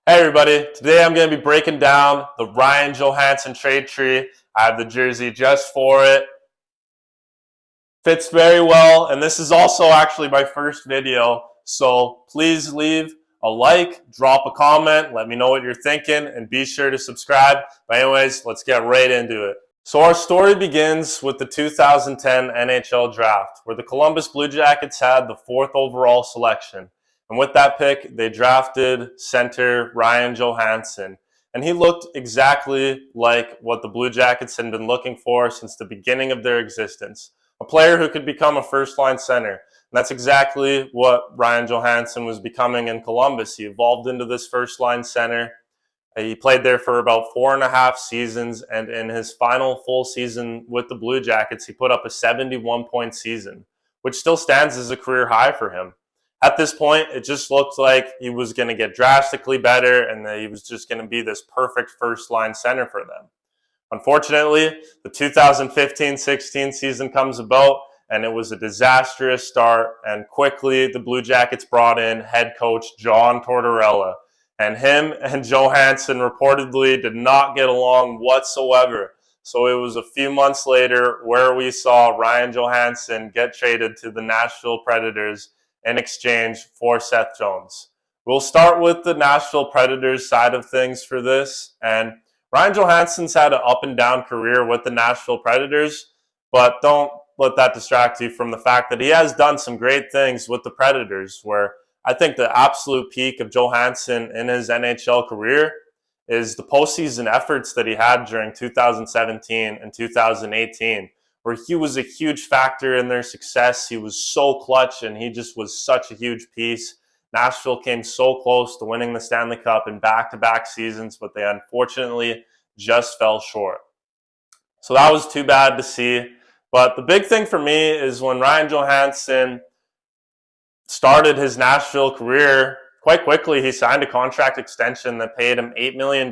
Hey everybody, today I'm going to be breaking down the Ryan Johansen trade tree. I have the jersey just for it. Fits very well, and this is also actually my first video, so please leave a like, drop a comment, let me know what you're thinking, and be sure to subscribe. But anyways, let's get right into it. So our story begins with the 2010 NHL Draft, where the Columbus Blue Jackets had the 4th overall selection. And with that pick, they drafted center Ryan Johansen. And he looked exactly like what the Blue Jackets had been looking for since the beginning of their existence. A player who could become a first-line center. And that's exactly what Ryan Johansen was becoming in Columbus. He evolved into this first-line center. He played there for about 4.5 seasons, and in his final full season with the Blue Jackets, he put up a 71-point season, which still stands as a career high for him. At this point, it just looked like he was going to get drastically better and that he was just going to be this perfect first-line center for them. Unfortunately, the 2015-16 season comes about, and it was a disastrous start, and quickly the Blue Jackets brought in head coach John Tortorella. And him and Johansen reportedly did not get along whatsoever. So it was a few months later where we saw Ryan Johansen get traded to the Nashville Predators in exchange for Seth Jones. We'll start with the Nashville Predators side of things for this. And Ryan Johansen's had an up and down career with the Nashville Predators, but don't let that distract you from the fact that he has done some great things with the Predators, where I think the absolute peak of Johansen in his NHL career is the postseason efforts that he had during 2017 and 2018, where he was a huge factor in their success. He was so clutch, and he just was such a huge piece. Nashville came so close to winning the Stanley Cup in back-to-back seasons, but they unfortunately just fell short. So that was too bad to see. But the big thing for me is when Ryan Johansen started his Nashville career, quite quickly he signed a contract extension that paid him $8 million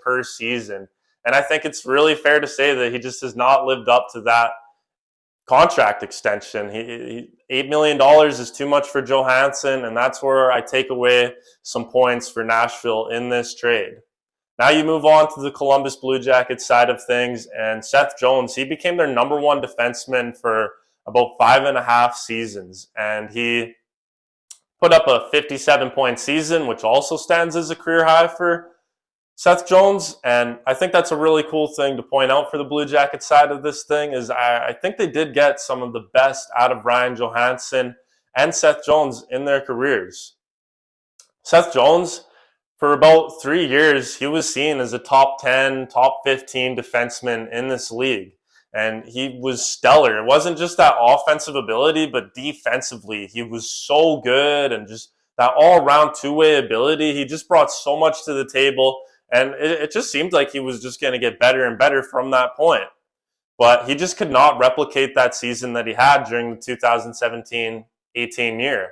per season. And I think it's really fair to say that he just has not lived up to that contract extension. $8 million is too much for Johansen, and that's where I take away some points for Nashville in this trade. Now you move on to the Columbus Blue Jackets side of things, and Seth Jones, he became their number one defenseman for about 5.5 seasons, and he put up a 57-point season, which also stands as a career high for Seth Jones. And I think that's a really cool thing to point out for the Blue Jackets side of this thing, is I think they did get some of the best out of Ryan Johansen and Seth Jones in their careers. Seth Jones, for about 3 years, he was seen as a top 10, top 15 defenseman in this league. And he was stellar. It wasn't just that offensive ability, but defensively, he was so good, and just that all-around two-way ability. He just brought so much to the table, and it just seemed like he was just going to get better and better from that point. But he just could not replicate that season that he had during the 2017-18 year.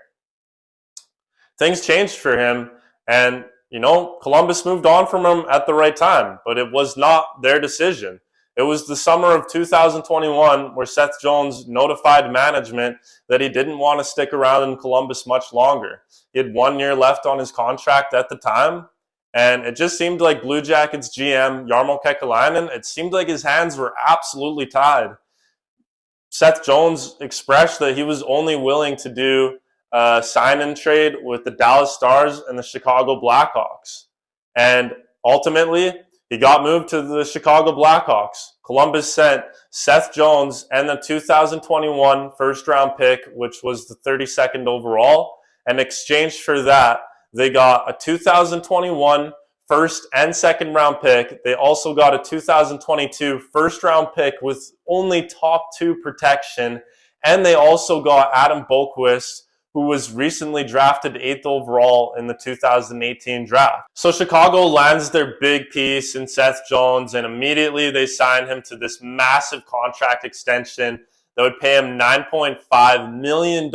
Things changed for him, and Columbus moved on from him at the right time, but it was not their decision. It was the summer of 2021 where Seth Jones notified management that he didn't want to stick around in Columbus much longer. He had 1 year left on his contract at the time, and it just seemed like Blue Jackets GM Jarmo Kekalainen, it seemed like his hands were absolutely tied. Seth Jones expressed that he was only willing to do a sign-in trade with the Dallas Stars and the Chicago Blackhawks. And ultimately, he got moved to the Chicago Blackhawks. Columbus sent Seth Jones and the 2021 first-round pick, which was the 32nd overall. In exchange for that, they got a 2021 first and second-round pick. They also got a 2022 first-round pick with only top 2 protection. And they also got Adam Boqvist, who was recently drafted 8th overall in the 2018 draft. So Chicago lands their big piece in Seth Jones, and immediately they sign him to this massive contract extension that would pay him $9.5 million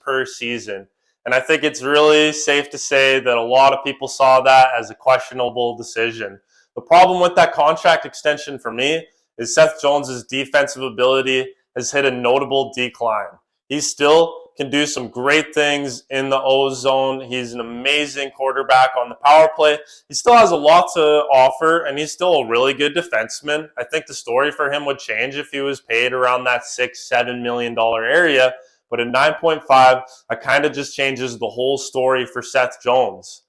per season. And I think it's really safe to say that a lot of people saw that as a questionable decision. The problem with that contract extension for me is Seth Jones' defensive ability has hit a notable decline. He's still can do some great things in the O zone. He's an amazing quarterback on the power play. He still has a lot to offer, and he's still a really good defenseman. I think the story for him would change if he was paid around that $6-7 million area. But at 9.5, it kind of just changes the whole story for Seth Jones.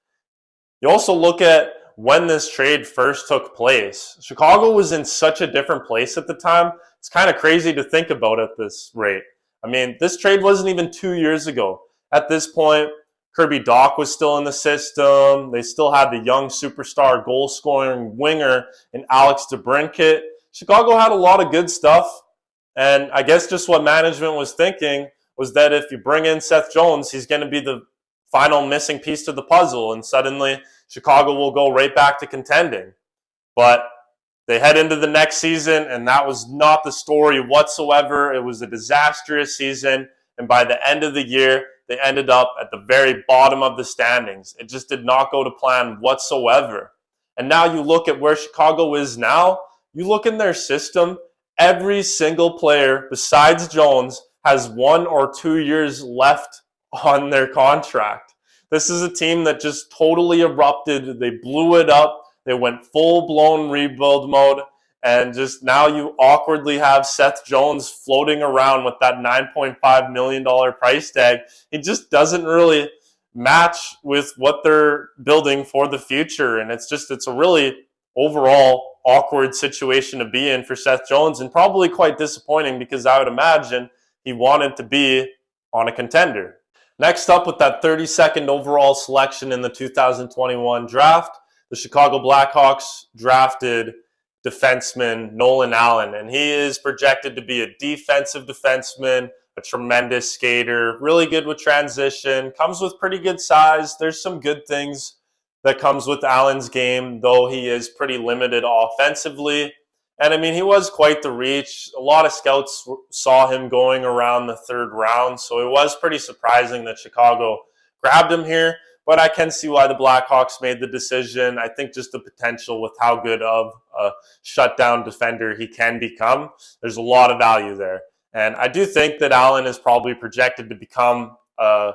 You also look at when this trade first took place. Chicago was in such a different place at the time. It's kind of crazy to think about at this rate. I mean, this trade wasn't even 2 years ago. At this point, Kirby Dach was still in the system. They still had the young superstar goal-scoring winger in Alex DeBrincat. Chicago had a lot of good stuff, and I guess just what management was thinking was that if you bring in Seth Jones, he's going to be the final missing piece to the puzzle, and suddenly Chicago will go right back to contending. But they head into the next season, and that was not the story whatsoever. It was a disastrous season, and by the end of the year, they ended up at the very bottom of the standings. It just did not go to plan whatsoever. And now you look at where Chicago is now, you look in their system, every single player besides Jones has 1 or 2 years left on their contract. This is a team that just totally erupted. They blew it up. They went full-blown rebuild mode. And just now you awkwardly have Seth Jones floating around with that $9.5 million price tag. He just doesn't really match with what they're building for the future. And it's a really overall awkward situation to be in for Seth Jones, and probably quite disappointing because I would imagine he wanted to be on a contender. Next up, with that 32nd overall selection in the 2021 draft, the Chicago Blackhawks drafted defenseman Nolan Allan, and he is projected to be a defensive defenseman, a tremendous skater, really good with transition, comes with pretty good size. There's some good things that comes with Allan's game, though he is pretty limited offensively. And I mean, he was quite the reach. A lot of scouts saw him going around the 3rd round, so it was pretty surprising that Chicago grabbed him here. But I can see why the Blackhawks made the decision. I think just the potential with how good of a shutdown defender he can become, there's a lot of value there. And I do think that Allan is probably projected to become a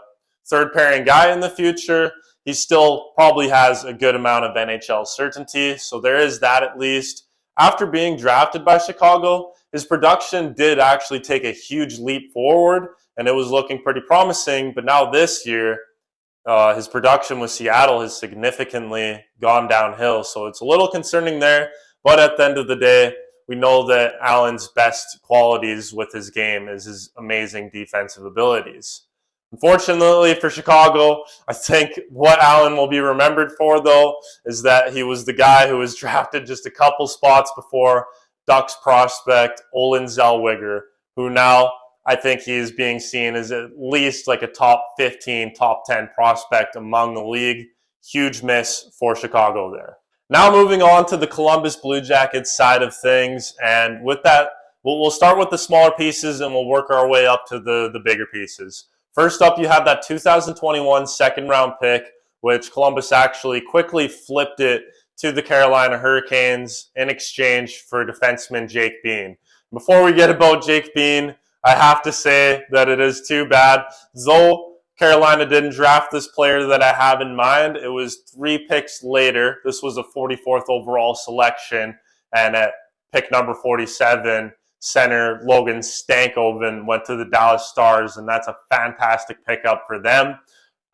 3rd pairing guy in the future. He still probably has a good amount of NHL certainty, so there is that at least. After being drafted by Chicago, his production did actually take a huge leap forward, and it was looking pretty promising. But now this year, his production with Seattle has significantly gone downhill. So it's a little concerning there. But at the end of the day, we know that Allan's best qualities with his game is his amazing defensive abilities. Unfortunately for Chicago, I think what Allan will be remembered for, though, is that he was the guy who was drafted just a couple spots before Ducks prospect Olen Zellweger, who now I think he is being seen as at least like a top 15, top 10 prospect among the league. Huge miss for Chicago there. Now moving on to the Columbus Blue Jackets side of things, and with that, we'll start with the smaller pieces and we'll work our way up to the bigger pieces. First up, you have that 2021 second-round pick, which Columbus actually quickly flipped it to the Carolina Hurricanes in exchange for defenseman Jake Bean. Before we get about Jake Bean, I have to say that it is too bad. Though Carolina didn't draft this player that I have in mind, it was 3 picks later. This was a 44th overall selection, and at pick number 47, center Logan Stankoven went to the Dallas Stars, and that's a fantastic pickup for them.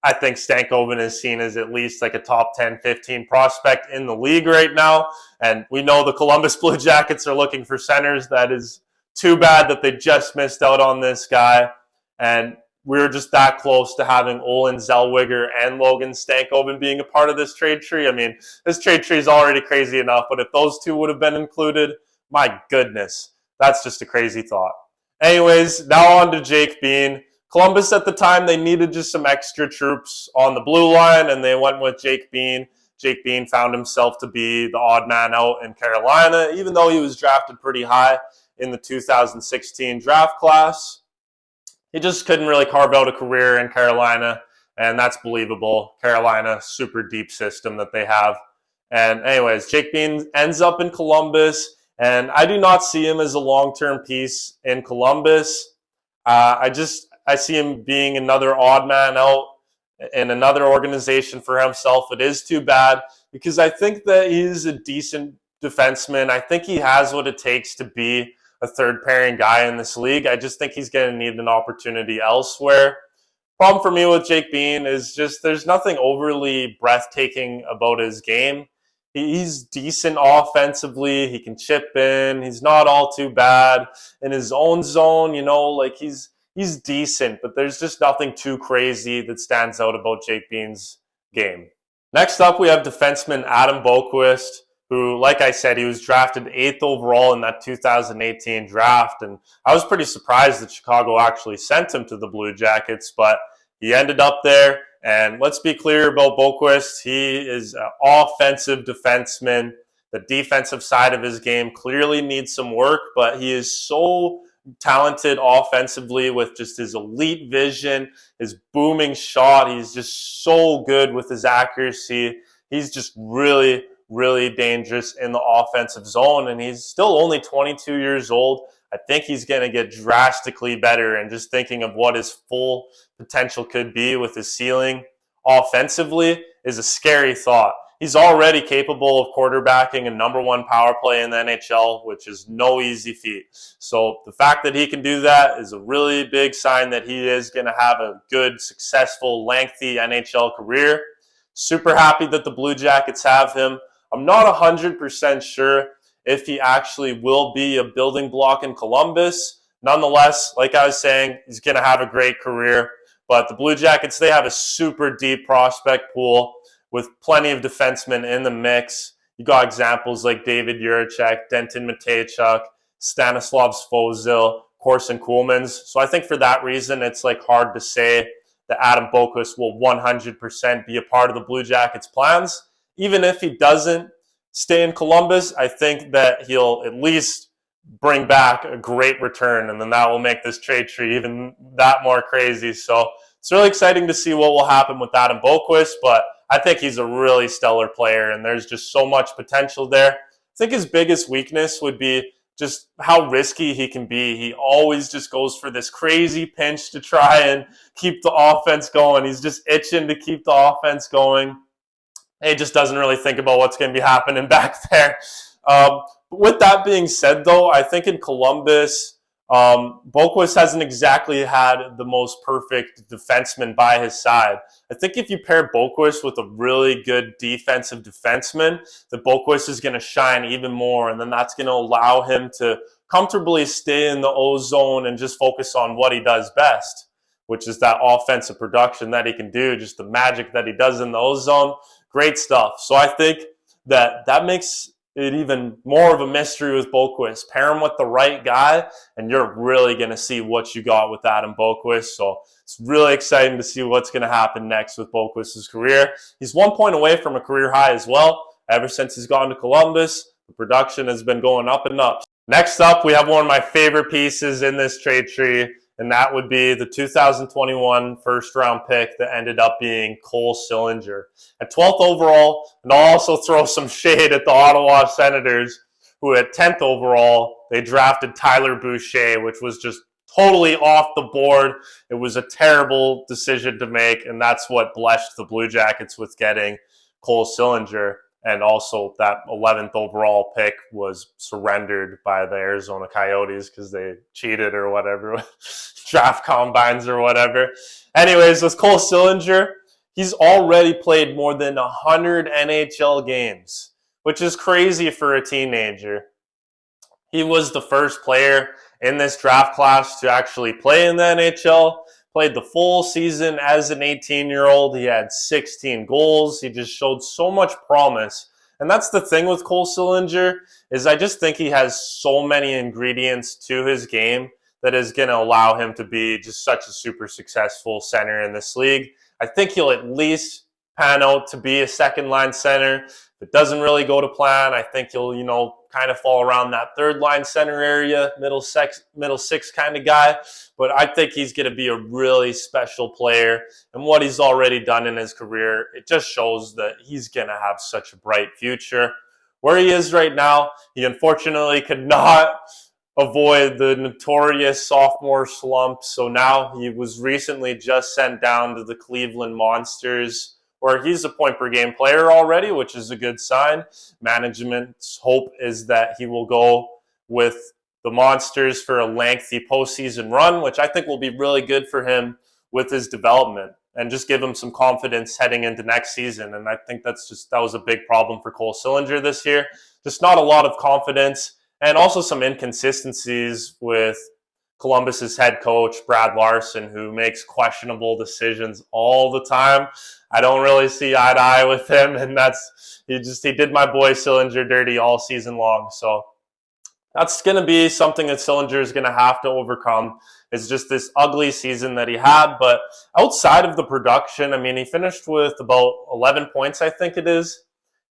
I think Stankoven is seen as at least like a top 10, 15 prospect in the league right now, and we know the Columbus Blue Jackets are looking for centers. That is too bad that they just missed out on this guy, and we were just that close to having Olen Zellweger and Logan Stankoven being a part of this trade tree. I mean, this trade tree is already crazy enough, but if those two would have been included, my goodness. That's just a crazy thought. Anyways, now on to Jake Bean. Columbus at the time, they needed just some extra troops on the blue line, and they went with Jake Bean. Jake Bean found himself to be the odd man out in Carolina, even though he was drafted pretty high in the 2016 draft class. He just couldn't really carve out a career in Carolina, and that's believable. Carolina, super deep system that they have. And anyways, Jake Bean ends up in Columbus. And I do not see him as a long-term piece in Columbus. I I see him being another odd man out in another organization for himself. It is too bad because I think that he's a decent defenseman. I think he has what it takes to be a third pairing guy in this league. I just think he's going to need an opportunity elsewhere. Problem for me with Jake Bean is just there's nothing overly breathtaking about his game. He's decent offensively. He can chip in. He's not all too bad in his own zone. Like he's decent, but there's just nothing too crazy that stands out about Jake Bean's game. Next up, we have defenseman Adam Boqvist, who, like I said, he was drafted 8th overall in that 2018 draft. And I was pretty surprised that Chicago actually sent him to the Blue Jackets, but he ended up there. And let's be clear about Boqvist. He is an offensive defenseman. The defensive side of his game clearly needs some work, but he is so talented offensively with just his elite vision, his booming shot. He's just so good with his accuracy. He's just really, really dangerous in the offensive zone, and he's still only 22 years old. I think he's going to get drastically better, and just thinking of what his full potential could be with his ceiling offensively is a scary thought. He's already capable of quarterbacking a #1 power play in the NHL, which is no easy feat. So the fact that he can do that is a really big sign that he is going to have a good, successful, lengthy NHL career. Super happy that the Blue Jackets have him. I'm not 100% sure if he actually will be a building block in Columbus. Nonetheless, like I was saying, he's going to have a great career. But the Blue Jackets, they have a super deep prospect pool with plenty of defensemen in the mix. You got examples like David Jiricek, Denton Mateychuk, Stanislav Svozil, Corson Kuhlmans. So I think for that reason, it's hard to say that Adam Boqvist will 100% be a part of the Blue Jackets' plans. Even if he doesn't stay in Columbus, I think that he'll at least bring back a great return, and then that will make this trade tree even that more crazy. So it's really exciting to see what will happen with Adam Boqvist, but I think he's a really stellar player, and there's just so much potential there. I think his biggest weakness would be just how risky he can be. He always just goes for this crazy pinch to try and keep the offense going. He's just itching to keep the offense going. He just doesn't really think about what's going to be happening back there. With that being said, though, I think in Columbus, Boqvist hasn't exactly had the most perfect defenseman by his side. I think if you pair Boqvist with a really good defensive defenseman, the Boqvist is going to shine even more, and then that's going to allow him to comfortably stay in the O zone and just focus on what he does best, which is that offensive production that he can do, just the magic that he does in the O zone. Great stuff. So I think that makes it even more of a mystery with Boqvist. Pair him with the right guy, and you're really going to see what you got with Adam Boqvist. So it's really exciting to see what's going to happen next with Boqvist's career. He's 1 point away from a career high as well. Ever since he's gone to Columbus, the production has been going up and up. Next up, we have one of my favorite pieces in this trade tree, and that would be the 2021 first-round pick that ended up being Cole Sillinger. At 12th overall, and I'll also throw some shade at the Ottawa Senators, who at 10th overall, they drafted Tyler Boucher, which was just totally off the board. It was a terrible decision to make, and that's what blessed the Blue Jackets with getting Cole Sillinger. And also that 11th overall pick was surrendered by the Arizona Coyotes because they cheated or whatever, draft combines or whatever. Anyways, with Cole Sillinger, he's already played more than 100 NHL games, which is crazy for a teenager. He was the first player in this draft class to actually play in the NHL. Played the full season as an 18-year-old. He had 16 goals. He just showed so much promise. And that's the thing with Cole Sillinger, is I just think he has so many ingredients to his game that is going to allow him to be just such a super successful center in this league. I think he'll at least pan out to be a second-line center. If it doesn't really go to plan, I think he'll, kind of fall around that third-line center area, middle six kind of guy. But I think he's going to be a really special player. And what he's already done in his career, it just shows that he's going to have such a bright future. Where he is right now, he unfortunately could not avoid the notorious sophomore slump. So now he was recently just sent down to the Cleveland Monsters, where he's a point per game player already, which is a good sign. Management's hope is that he will go with the Monsters for a lengthy postseason run, which I think will be really good for him with his development and just give him some confidence heading into next season. And I think that was a big problem for Cole Sillinger this year. Just not a lot of confidence, and also some inconsistencies with Columbus's head coach, Brad Larson, who makes questionable decisions all the time. I don't really see eye to eye with him, and he did my boy Sillinger dirty all season long. So that's going to be something that Sillinger is going to have to overcome. It's just this ugly season that he had. But outside of the production, I mean, he finished with about 11 points, I think it is.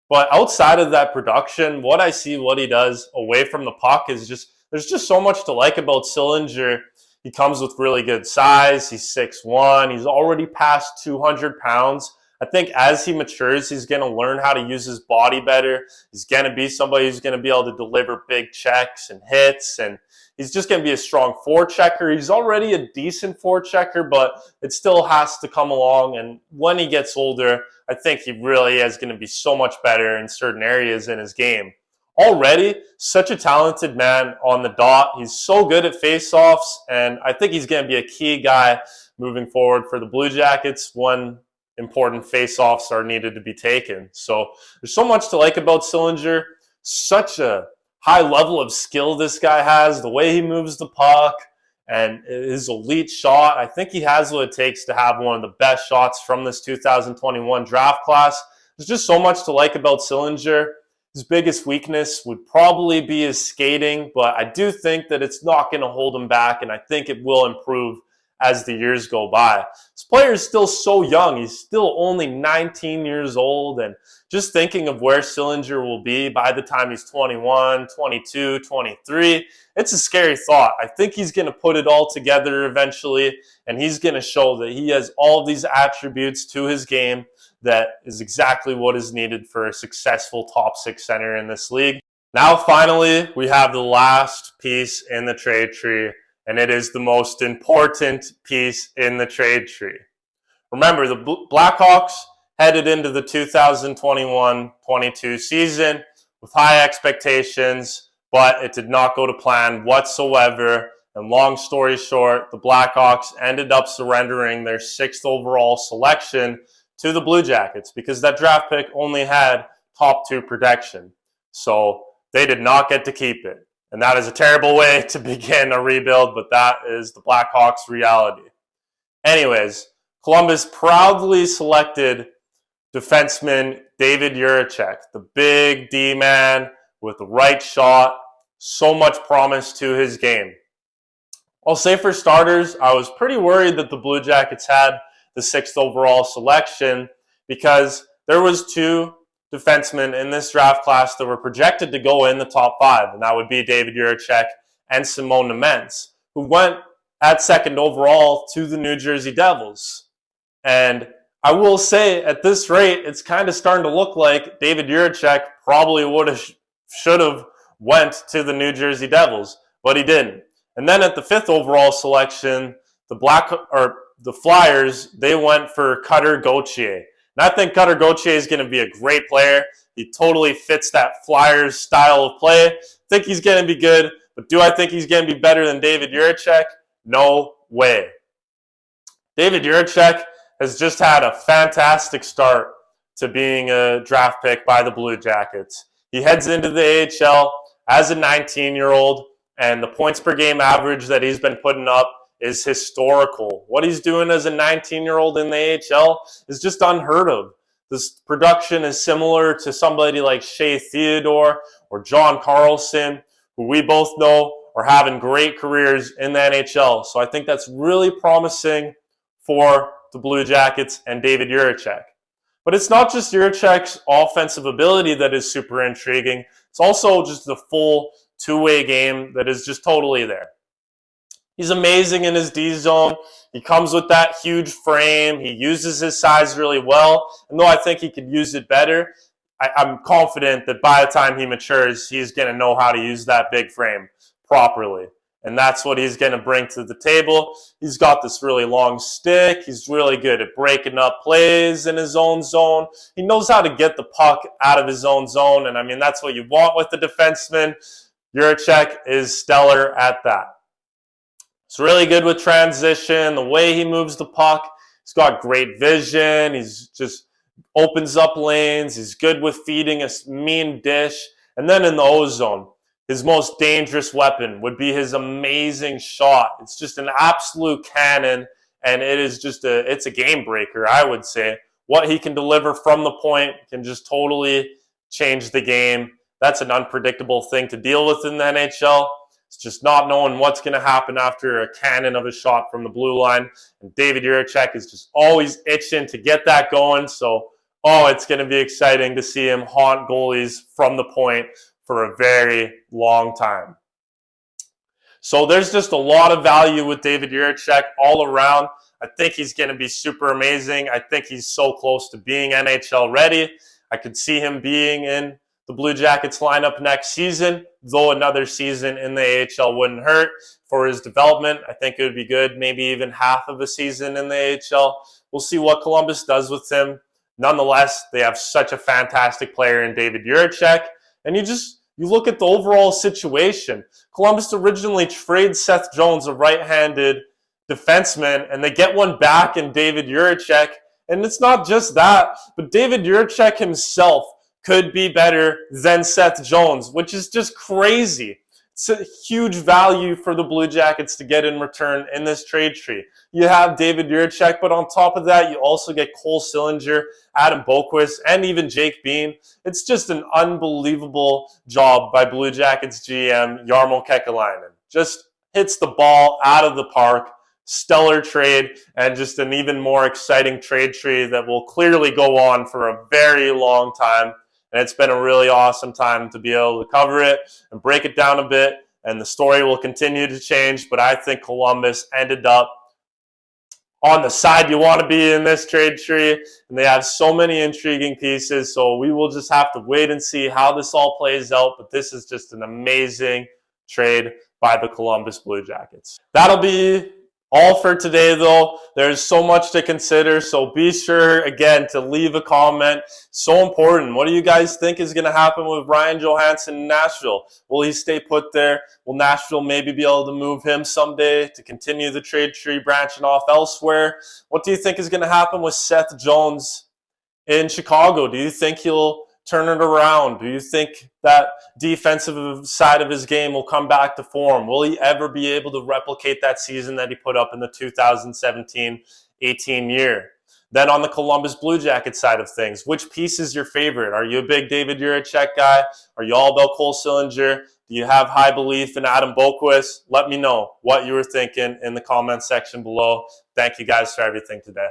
But outside of that production, what he does away from the puck is there's just so much to like about Sillinger. He comes with really good size. He's 6'1". He's already past 200 pounds. I think as he matures, he's going to learn how to use his body better. He's going to be somebody who's going to be able to deliver big checks and hits, and he's just going to be a strong forechecker. He's already a decent forechecker, but it still has to come along. And when he gets older, I think he really is going to be so much better in certain areas in his game. Already, such a talented man on the dot. He's so good at faceoffs, and I think he's going to be a key guy moving forward for the Blue Jackets when important faceoffs are needed to be taken. So there's so much to like about Sillinger. Such a high level of skill this guy has, the way he moves the puck, and his elite shot. I think he has what it takes to have one of the best shots from this 2021 draft class. There's just so much to like about Sillinger. His biggest weakness would probably be his skating, but I do think that it's not going to hold him back, and I think it will improve as the years go by. This player is still so young. He's still only 19 years old, and just thinking of where Sillinger will be by the time he's 21, 22, 23, it's a scary thought. I think he's going to put it all together eventually, and he's going to show that he has all of these attributes to his game that is exactly what is needed for a successful top six center in this league. Now, finally, we have the last piece in the trade tree, and it is the most important piece in the trade tree. Remember, the Blackhawks headed into the 2021-22 season with high expectations, but it did not go to plan whatsoever. And long story short, the Blackhawks ended up surrendering their 6th overall selection to the Blue Jackets because that draft pick only had top 2 protection. So they did not get to keep it. And that is a terrible way to begin a rebuild, but that is the Blackhawks' reality. Anyways, Columbus proudly selected defenseman David Jiricek, the big D-man with the right shot, so much promise to his game. I'll say for starters, I was pretty worried that the Blue Jackets had the 6th overall selection because there was 2 defensemen in this draft class that were projected to go in the top 5, and that would be David Jiricek and Simon Nemec, who went at 2nd overall to the New Jersey Devils. And I will say, at this rate, it's kind of starting to look like David Jiricek probably should have went to the New Jersey Devils, but he didn't. And then at the 5th overall selection, the Flyers, they went for Cutter Gauthier. And I think Cutter Gauthier is going to be a great player. He totally fits that Flyers style of play. I think he's going to be good, but do I think he's going to be better than David Jiricek? No way. David Jiricek has just had a fantastic start to being a draft pick by the Blue Jackets. He heads into the AHL as a 19-year-old, and the points per game average that he's been putting up is historical. What he's doing as a 19-year-old in the AHL is just unheard of. This production is similar to somebody like Shea Theodore or John Carlson, who we both know are having great careers in the NHL. So I think that's really promising for the Blue Jackets and David Jiricek. But it's not just Jiricek's offensive ability that is super intriguing. It's also just the full two-way game that is just totally there. He's amazing in his D zone. He comes with that huge frame. He uses his size really well. And though I think he could use it better, I'm confident that by the time he matures, he's going to know how to use that big frame. properly. And that's what he's going to bring to the table. He's got this really long stick. He's really good at breaking up plays in his own zone. He knows how to get the puck out of his own zone. And I mean, that's what you want with the defenseman. Jiricek is stellar at that. He's really good with transition, the way he moves the puck. He's got great vision. He's just opens up lanes. He's good with feeding a mean dish. And then in the O-zone, his most dangerous weapon would be his amazing shot. It's just an absolute cannon, and it is just it's a game breaker, I would say. What he can deliver from the point can just totally change the game. That's an unpredictable thing to deal with in the NHL. It's just not knowing what's going to happen after a cannon of a shot from the blue line. And David Jiricek is just always itching to get that going. So, it's going to be exciting to see him haunt goalies from the point for a very long time. So there's just a lot of value with David Jiricek all around. I think he's going to be super amazing. I think he's so close to being NHL ready. I could see him being in the Blue Jackets lineup next season, though another season in the AHL wouldn't hurt for his development. I think it would be good, maybe even half of a season in the AHL. We'll see what Columbus does with him. Nonetheless, they have such a fantastic player in David Jiricek. And you look at the overall situation. Columbus originally traded Seth Jones, a right-handed defenseman, and they get one back in David Jiricek. And it's not just that, but David Jiricek himself could be better than Seth Jones, which is just crazy. It's a huge value for the Blue Jackets to get in return in this trade tree. You have David Jiricek, but on top of that, you also get Cole Sillinger, Adam Boqvist, and even Jake Bean. It's just an unbelievable job by Blue Jackets GM Jarmo Kekalainen. Just hits the ball out of the park. Stellar trade, and just an even more exciting trade tree that will clearly go on for a very long time. And it's been a really awesome time to be able to cover it and break it down a bit. And the story will continue to change. But I think Columbus ended up on the side you want to be in this trade tree. And they have so many intriguing pieces. So we will just have to wait and see how this all plays out. But this is just an amazing trade by the Columbus Blue Jackets. That'll be all for today, though. There's so much to consider, so be sure, again, to leave a comment. So important. What do you guys think is going to happen with Ryan Johansen in Nashville? Will he stay put there? Will Nashville maybe be able to move him someday to continue the trade tree branching off elsewhere? What do you think is going to happen with Seth Jones in Chicago? Do you think he'll turn it around? Do you think that defensive side of his game will come back to form? Will he ever be able to replicate that season that he put up in the 2017-18 year? Then on the Columbus Blue Jackets side of things, which piece is your favorite? Are you a big David Jiricek guy? Are you all about Cole Sillinger? Do you have high belief in Adam Boqvist? Let me know what you were thinking in the comment section below. Thank you guys for everything today.